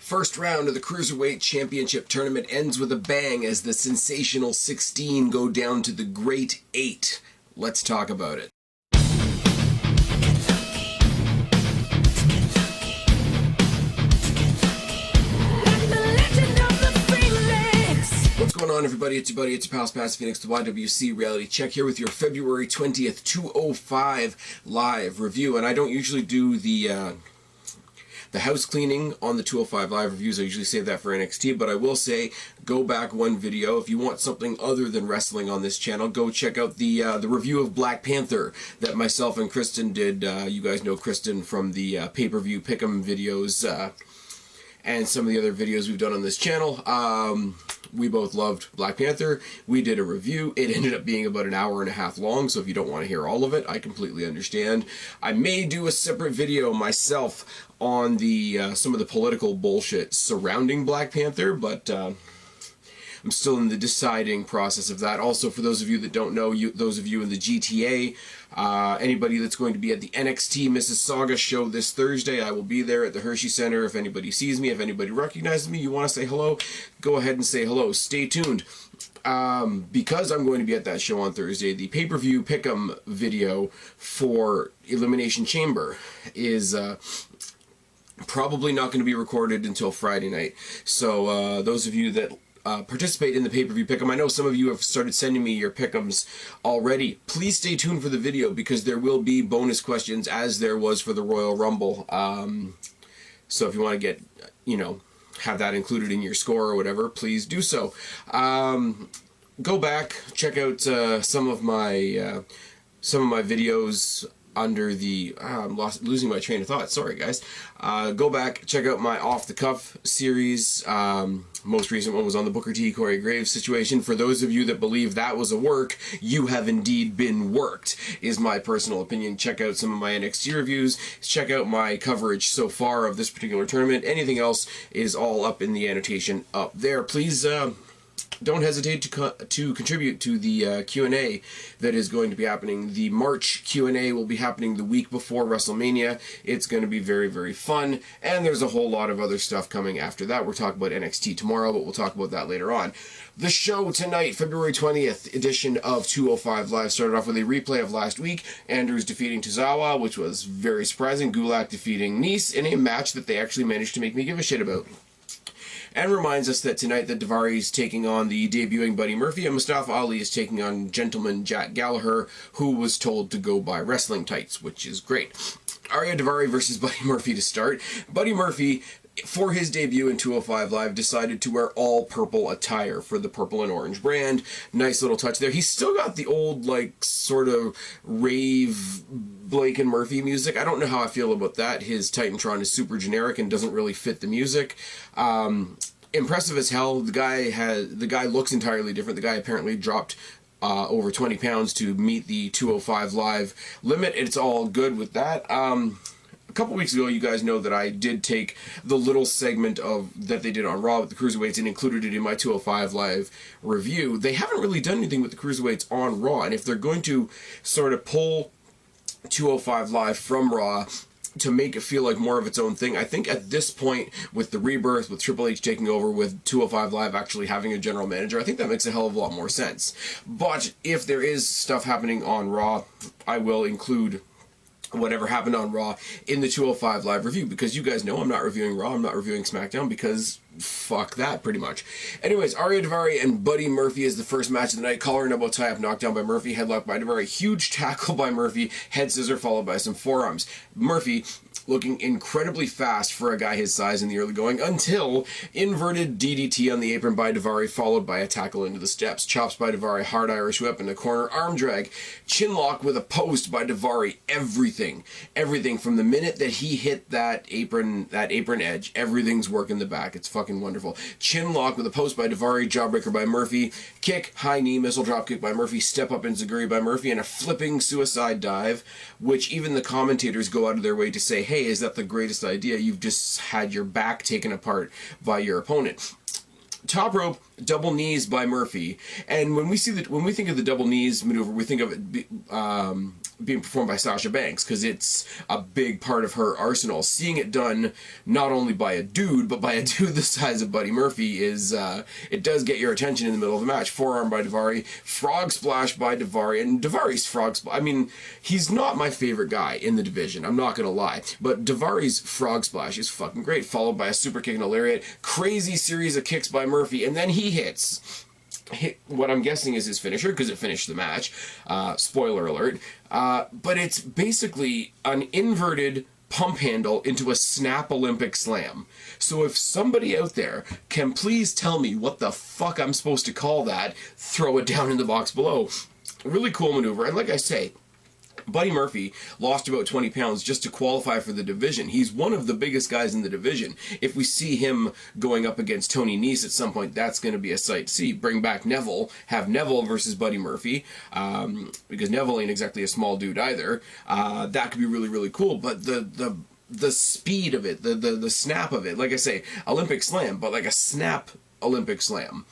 First round of the Cruiserweight Championship Tournament ends with a bang as the sensational 16 go down to the Great 8. Let's talk about it. What's going on, everybody? It's your buddy, it's your pal Spaz Phoenix, the YWC Reality Check here with your February 20th, 205 live review. And I don't usually do the house cleaning on the 205 live reviews. I usually save that for NXT, but I will say, go back one video. If you want something other than wrestling on this channel, go check out the review of Black Panther that myself and Kristen did. You guys know Kristen from the PPV Pick Em videos and some of the other videos we've done on this channel. We both loved Black Panther. We did a review. It ended up being about an hour and a half long, so if you don't want to hear all of it, I completely understand. I may do a separate video myself on the some of the political bullshit surrounding Black Panther, but I'm still in the deciding process of that. Also, for those of you that don't know, those of you in the GTA, anybody that's going to be at the NXT Mississauga show this Thursday, I will be there at the Hershey Center. If anybody sees me, if anybody recognizes me, you want to say hello, go ahead and say hello. Stay tuned. Because I'm going to be at that show on Thursday, the pay-per-view pick'em video for Elimination Chamber is probably not going to be recorded until Friday night. So those of you that participate in the pay-per-view pick'em, I know some of you have started sending me your pick'ems already. Please stay tuned for the video because there will be bonus questions as there was for the Royal Rumble. So if you want to get, you know, have that included in your score or whatever, please do so. Go back, check out some of my videos under the I'm losing my train of thought. Sorry, guys. Go back, check out my Off the Cuff series. Most recent one was on the Booker T. Corey Graves situation. For those of you that believe that was a work, you have indeed been worked, is my personal opinion. Check out some of my NXT reviews. Check out my coverage so far of this particular tournament. Anything else is all up in the annotation up there. Please don't hesitate to contribute to the Q&A that is going to be happening. The March Q&A will be happening the week before WrestleMania. It's going to be very, very fun, and there's a whole lot of other stuff coming after that. We're talking about NXT tomorrow, but we'll talk about that later on. The show tonight, February 20th edition of 205 Live, started off with a replay of last week. Andrews defeating Tozawa, which was very surprising. Gulak defeating Nice in a match that they actually managed to make me give a shit about. And reminds us that tonight that Daivari is taking on the debuting Buddy Murphy, and Mustafa Ali is taking on gentleman Jack Gallagher, who was told to go buy wrestling tights, which is great. ARIYA Daivari versus Buddy Murphy to start. Buddy Murphy, for his debut in 205 Live, decided to wear all purple attire for the purple and orange brand. Nice little touch there. He's still got the old, like, sort of rave Blake and Murphy music. I don't know how I feel about that. His Titantron is super generic and doesn't really fit the music. Impressive as hell. The guy looks entirely different. The guy apparently dropped over 20 pounds to meet the 205 Live limit. It's all good with that. A couple weeks ago, you guys know that I did take the little segment that they did on Raw with the Cruiserweights and included it in my 205 Live review. They haven't really done anything with the Cruiserweights on Raw, and if they're going to sort of pull 205 Live from Raw to make it feel like more of its own thing, I think at this point, with the rebirth, with Triple H taking over, with 205 Live actually having a general manager, I think that makes a hell of a lot more sense. But if there is stuff happening on Raw, I will include whatever happened on Raw in the 205 Live review, because you guys know I'm not reviewing Raw, I'm not reviewing SmackDown, because fuck that, pretty much. Anyways, ARIYA Daivari and Buddy Murphy is the first match of the night. Collar and elbow tie-up, knockdown by Murphy, headlock by Daivari, huge tackle by Murphy, head scissor followed by some forearms. Murphy looking incredibly fast for a guy his size in the early going, until inverted DDT on the apron by Daivari, followed by a tackle into the steps. Chops by Daivari, hard Irish whip in the corner, arm drag, chin lock with a post by Daivari. Everything from the minute that he hit that apron edge, everything's working the back. It's fucking wonderful. Chin lock with a post by Daivari, jawbreaker by Murphy, kick, high knee, missile drop kick by Murphy, step up enziguri by Murphy, and a flipping suicide dive, which even the commentators go out of their way to say, hey, is that the greatest idea? You've just had your back taken apart by your opponent. Top rope, double knees by Murphy. And when we think of the double knees maneuver, we think of it being performed by Sasha Banks, because it's a big part of her arsenal. Seeing it done not only by a dude, but by a dude the size of Buddy Murphy is, it does get your attention in the middle of the match. Forearm by Daivari, frog splash by Daivari, and Daivari's frog splash, I mean, he's not my favorite guy in the division, I'm not gonna lie, but Daivari's frog splash is fucking great, followed by a super kick and a lariat, crazy series of kicks by Murphy, and then he hit what I'm guessing is his finisher, because it finished the match. Spoiler alert. But it's basically an inverted pump handle into a snap Olympic slam. So if somebody out there can please tell me what the fuck I'm supposed to call that, throw it down in the box below. Really cool maneuver. And like I say, Buddy Murphy lost about 20 pounds just to qualify for the division. He's one of the biggest guys in the division. If we see him going up against Tony Nese at some point, that's going to be a sight to see. Bring back Neville, have Neville versus Buddy Murphy, because Neville ain't exactly a small dude either. That could be really, really cool. But the speed of it, the snap of it, like I say, Olympic slam, but like a snap Olympic slam.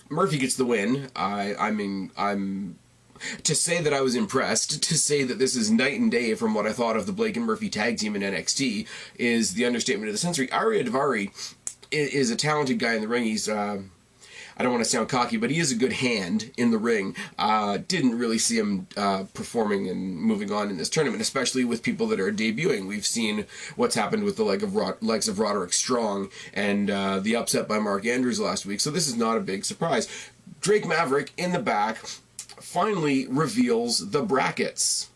Murphy gets the win. To say that I was impressed, to say that this is night and day from what I thought of the Blake and Murphy tag team in NXT, is the understatement of the century. ARIYA Daivari is a talented guy in the ring. He's, I don't want to sound cocky, but he is a good hand in the ring. Didn't really see him performing and moving on in this tournament, especially with people that are debuting. We've seen what's happened with the legs of Roderick Strong and the upset by Mark Andrews last week, so this is not a big surprise. Drake Maverick in the back finally reveals the brackets,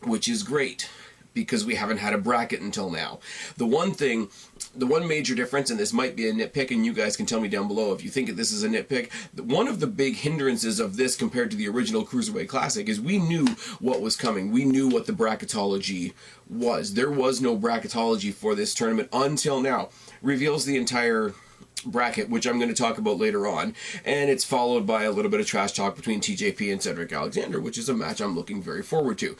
which is great, because we haven't had a bracket until now. The one major difference, and this might be a nitpick, and you guys can tell me down below if you think this is a nitpick, one of the big hindrances of this compared to the original Cruiserweight Classic is we knew what was coming. We knew what the bracketology was. There was no bracketology for this tournament until now. Reveals the entire bracket, which I'm going to talk about later on, and it's followed by a little bit of trash talk between TJP and Cedric Alexander, which is a match I'm looking very forward to.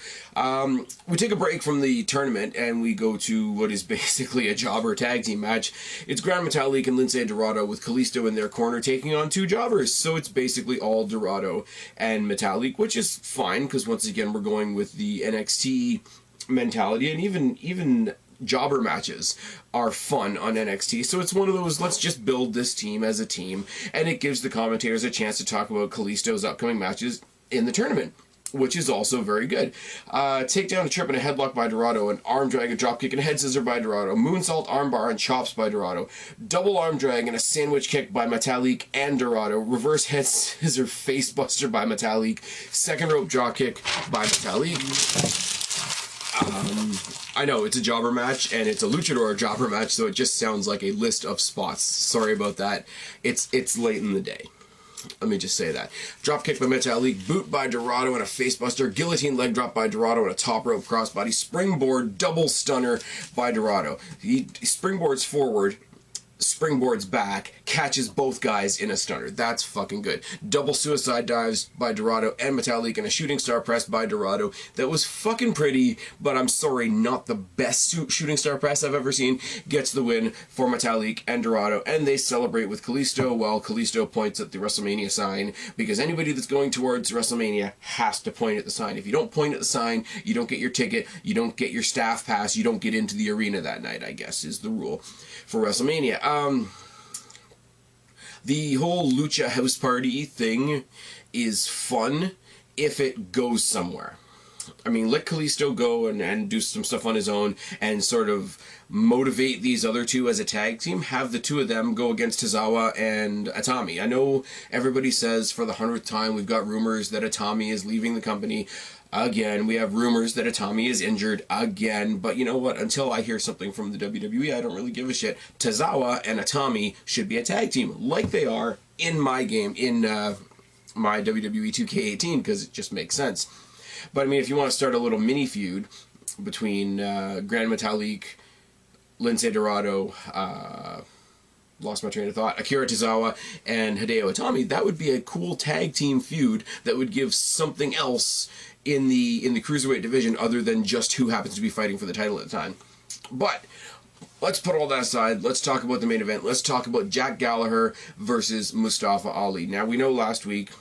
We take a break from the tournament and we go to what is basically a jobber tag team match. It's Gran Metalik and Lince Dorado with Kalisto in their corner taking on two jobbers, so it's basically all Dorado and Metalik, which is fine, because once again we're going with the NXT mentality, and even jobber matches are fun on NXT, so it's one of those, let's just build this team as a team, and it gives the commentators a chance to talk about Kalisto's upcoming matches in the tournament, which is also very good. Takedown, a trip, and a headlock by Dorado, an arm drag, a dropkick, and a head scissor by Dorado, moonsault, armbar, and chops by Dorado, double arm drag, and a sandwich kick by Metalik and Dorado, reverse head scissor facebuster by Metalik, second rope dropkick by Metalik. I know, it's a jobber match, and it's a luchador jobber match, so it just sounds like a list of spots. Sorry about that. It's late in the day. Let me just say that. Dropkick by Metalik, boot by Dorado, and a facebuster, guillotine leg drop by Dorado, and a top rope crossbody, springboard double stunner by Dorado. He springboards forward, springboards back, catches both guys in a stunner. That's fucking good. Double suicide dives by Dorado and Metalik, and a shooting star press by Dorado. That was fucking pretty, but I'm sorry, not the best shooting star press I've ever seen. Gets the win for Metalik and Dorado, and they celebrate with Kalisto while Kalisto points at the WrestleMania sign, because anybody that's going towards WrestleMania has to point at the sign. If you don't point at the sign, you don't get your ticket, you don't get your staff pass, you don't get into the arena that night, I guess, is the rule for WrestleMania. The whole Lucha house party thing is fun if it goes somewhere. I mean, let Kalisto go and do some stuff on his own and sort of motivate these other two as a tag team. Have the two of them go against Tozawa and Atami. I know everybody says for the 100th time we've got rumors that Atami is leaving the company. Again, we have rumors that Atami is injured again, but you know what? Until I hear something from the WWE, I don't really give a shit. Tozawa and Atami should be a tag team, like they are in my game, in my WWE 2K18, because it just makes sense. But I mean, if you want to start a little mini feud between Gran Metalik, Lince Dorado, lost my train of thought, Akira Tozawa, and Hideo Itami, that would be a cool tag team feud that would give something else in the Cruiserweight division other than just who happens to be fighting for the title at the time. But let's put all that aside. Let's talk about the main event. Let's talk about Jack Gallagher versus Mustafa Ali. Now, we know last week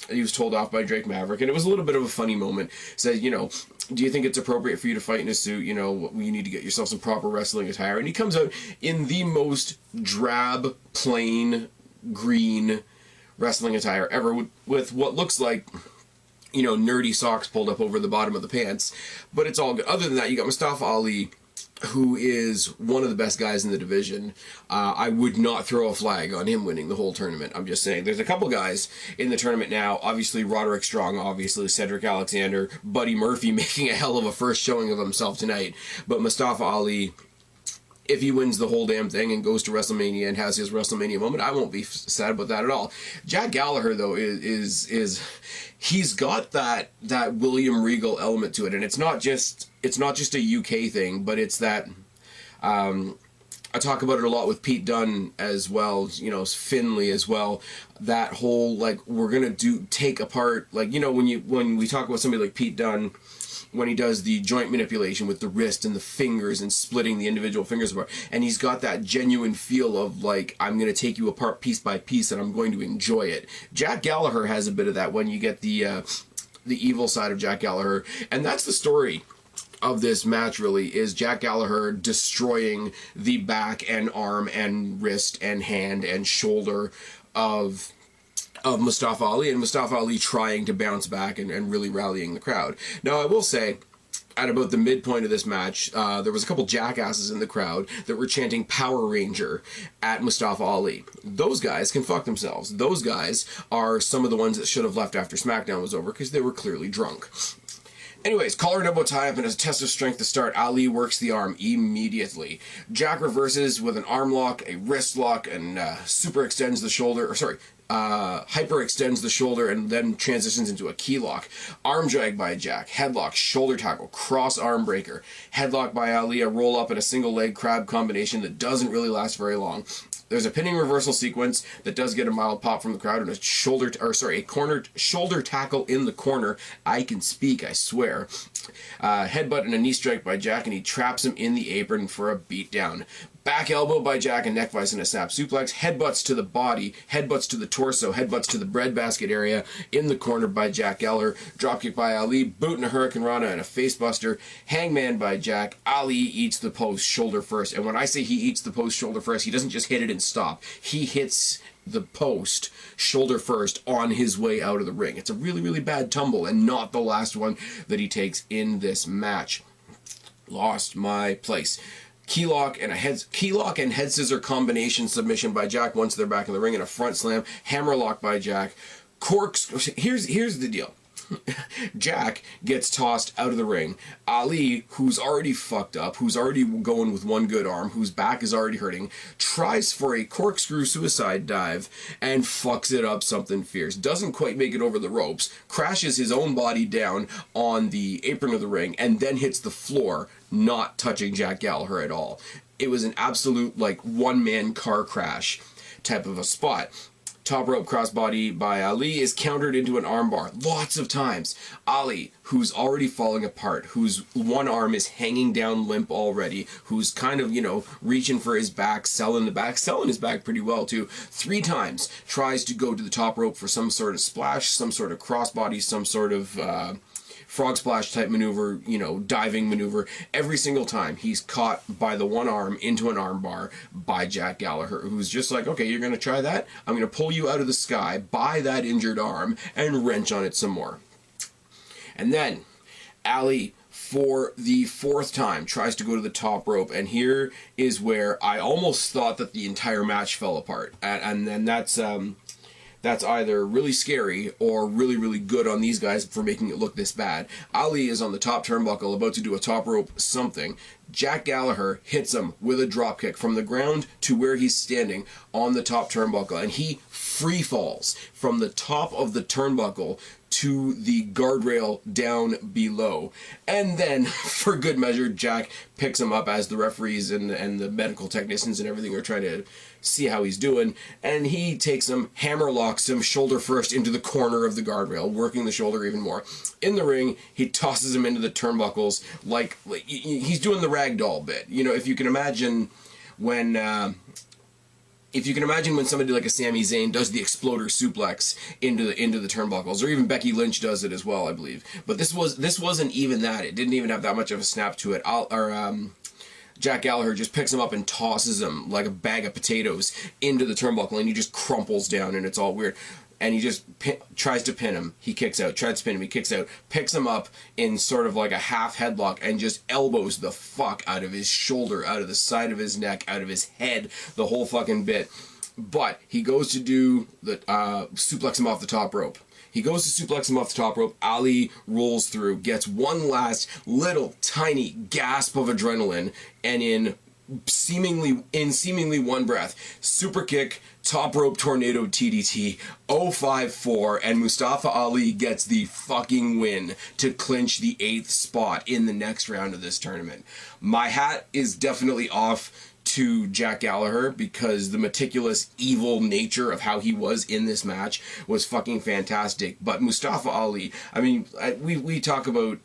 he was told off by Drake Maverick, and it was a little bit of a funny moment. Said, you know, do you think it's appropriate for you to fight in a suit? You know, you need to get yourself some proper wrestling attire. And he comes out in the most drab, plain, green wrestling attire ever, with what looks like, you know, nerdy socks pulled up over the bottom of the pants. But it's all good. Other than that, you got Mustafa Ali, who is one of the best guys in the division. I would not throw a flag on him winning the whole tournament. I'm just saying. There's a couple guys in the tournament now. Obviously, Roderick Strong, obviously, Cedric Alexander, Buddy Murphy making a hell of a first showing of himself tonight. But Mustafa Ali, if he wins the whole damn thing and goes to WrestleMania and has his WrestleMania moment, I won't be sad about that at all. Jack Gallagher, though, is he's got that William Regal element to it, and it's not just a UK thing, but it's that. I talk about it a lot with Pete Dunne as well, you know, Finlay as well. That whole, like, we're gonna take apart, like, you know, when we talk about somebody like Pete Dunne, when he does the joint manipulation with the wrist and the fingers and splitting the individual fingers apart, and he's got that genuine feel of, like, I'm going to take you apart piece by piece and I'm going to enjoy it. Jack Gallagher has a bit of that when you get the evil side of Jack Gallagher, and that's the story of this match, really, is Jack Gallagher destroying the back and arm and wrist and hand and shoulder of Mustafa Ali, and Mustafa Ali trying to bounce back and really rallying the crowd. Now, I will say, at about the midpoint of this match, there was a couple jackasses in the crowd that were chanting Power Ranger at Mustafa Ali. Those guys can fuck themselves. Those guys are some of the ones that should have left after SmackDown was over because they were clearly drunk. Anyways, collar and elbow tie up, and as a test of strength to start, Ali works the arm immediately. Jack reverses with an arm lock, a wrist lock, and super extends the shoulder, hyper extends the shoulder and then transitions into a key lock. Arm drag by Jack, headlock, shoulder tackle, cross arm breaker, headlock by Ali, a roll up and a single leg crab combination that doesn't really last very long. There's a pinning reversal sequence that does get a mild pop from the crowd, and a cornered shoulder tackle in the corner. I can speak, I swear. Headbutt and a knee strike by Jack, and he traps him in the apron for a beatdown. Back elbow by Jack and neck vice and a snap suplex. Headbutts to the body, headbutts to the torso, headbutts to the breadbasket area in the corner by Jack Gallagher. Dropkick by Ali, boot and a Hurricane Rana and a facebuster. Hangman by Jack. Ali eats the post shoulder first. And when I say he eats the post shoulder first, he doesn't just hit it and stop. He hits the post shoulder first on his way out of the ring. It's a really, really bad tumble and not the last one that he takes in this match. Lost my place. Key lock and head scissor combination submission by Jack once they're back in the ring, and a front slam. Hammer lock by Jack. Here's the deal. Jack gets tossed out of the ring. Ali, who's already fucked up, who's already going with one good arm, whose back is already hurting, tries for a corkscrew suicide dive and fucks it up something fierce. Doesn't quite make it over the ropes, crashes his own body down on the apron of the ring, and then hits the floor, not touching Jack Gallagher at all. It was an absolute, like, one-man car crash type of a spot. Top rope crossbody by Ali is countered into an armbar lots of times. Ali, who's already falling apart, whose one arm is hanging down limp already, who's kind of, you know, reaching for his back, selling his back pretty well too, 3 times tries to go to the top rope for some sort of splash, some sort of crossbody, some sort of frog splash type maneuver, you know, diving maneuver. Every single time he's caught by the one arm into an arm bar by Jack Gallagher, who's just like, okay, you're going to try that? I'm going to pull you out of the sky by that injured arm and wrench on it some more. And then Ali, for the 4th time, tries to go to the top rope, and here is where I almost thought that the entire match fell apart. And then that's either really scary or really, really good on these guys for making it look this bad. Ali is on the top turnbuckle about to do a top rope something. Jack Gallagher hits him with a dropkick from the ground to where he's standing on the top turnbuckle, and he free falls from the top of the turnbuckle to the guardrail down below. And then, for good measure, Jack picks him up as the referees and the medical technicians and everything are trying to see how he's doing. And he takes him, hammer locks him, shoulder first into the corner of the guardrail, working the shoulder even more. In the ring, he tosses him into the turnbuckles like he's doing the ragdoll bit. You know, if you can imagine when... if you can imagine when somebody like a Sami Zayn does the exploder suplex into the turnbuckles, or even Becky Lynch does it as well, I believe. But this wasn't even that. It didn't even have that much of a snap to it. Jack Gallagher just picks him up and tosses him like a bag of potatoes into the turnbuckle, and he just crumples down, and it's all weird. And he just tries to pin him. He kicks out. Tries to pin him. He kicks out. Picks him up in sort of like a half headlock and just elbows the fuck out of his shoulder, out of the side of his neck, out of his head, the whole fucking bit. But he goes to do the suplex him off the top rope. He goes to suplex him off the top rope. Ali rolls through, gets one last little tiny gasp of adrenaline, and in seemingly one breath, super kick, top rope tornado TDT, 054, and Mustafa Ali gets the fucking win to clinch the 8th spot in the next round of this tournament. My hat is definitely off to Jack Gallagher because the meticulous evil nature of how he was in this match was fucking fantastic. But Mustafa Ali, I mean, we talk about,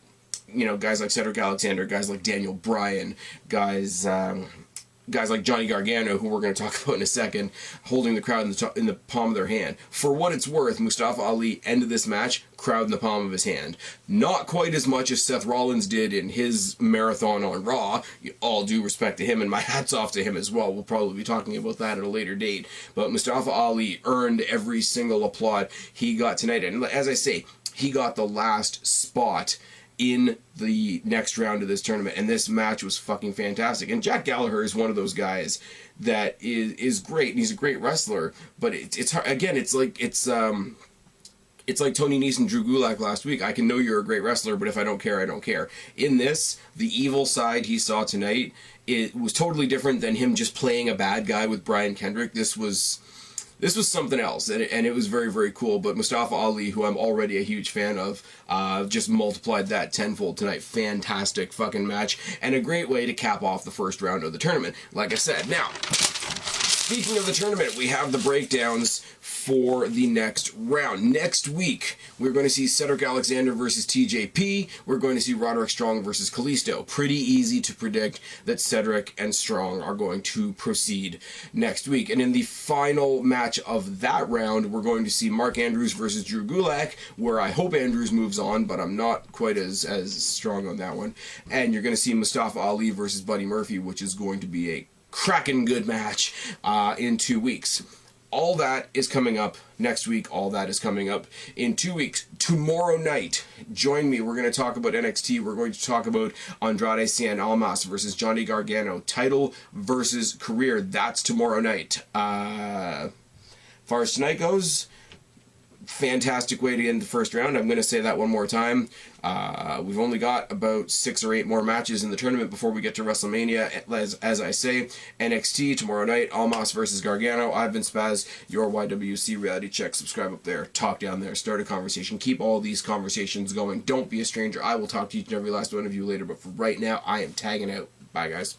you know, guys like Cedric Alexander, guys like Daniel Bryan, guys like Johnny Gargano, who we're going to talk about in a second, holding the crowd in the palm of their hand. For what it's worth, Mustafa Ali ended this match, crowd in the palm of his hand. Not quite as much as Seth Rollins did in his marathon on Raw. All due respect to him, and my hat's off to him as well. We'll probably be talking about that at a later date. But Mustafa Ali earned every single applaud he got tonight. And as I say, he got the last spot in the next round of this tournament, and this match was fucking fantastic. And Jack Gallagher is one of those guys that is great, and he's a great wrestler, but it's hard. Again, it's like Tony Nese, Drew Gulak last week. I can know you're a great wrestler, but if I don't care, I don't care. In this, the evil side he saw tonight, it was totally different than him just playing a bad guy with Brian Kendrick. This was something else, and it was very, very cool. But Mustafa Ali, who I'm already a huge fan of, just multiplied that tenfold tonight. Fantastic fucking match, and a great way to cap off the first round of the tournament. Like I said, now, speaking of the tournament, we have the breakdowns for the next round. Next week, we're going to see Cedric Alexander versus TJP. We're going to see Roderick Strong versus Kalisto. Pretty easy to predict that Cedric and Strong are going to proceed next week. And in the final match of that round, we're going to see Mark Andrews versus Drew Gulak, where I hope Andrews moves on, but I'm not quite as strong on that one. And you're going to see Mustafa Ali versus Buddy Murphy, which is going to be a cracking good match in 2 weeks. All that is coming up next week. All that is coming up in 2 weeks. Tomorrow night, join me. We're going to talk about NXT. We're going to talk about Andrade Cien Almas versus Johnny Gargano. Title versus career. That's tomorrow night. As far as tonight goes, fantastic way to end the first round. I'm going to say that one more time. We've only got about 6 or 8 more matches in the tournament before we get to WrestleMania. As I say, NXT tomorrow night, Almas versus Gargano. I've been Spaz, your YWC Reality Check. Subscribe up there, talk down there, start a conversation. Keep all these conversations going. Don't be a stranger. I will talk to each and every last one of you later, but for right now, I am tagging out. Bye, guys.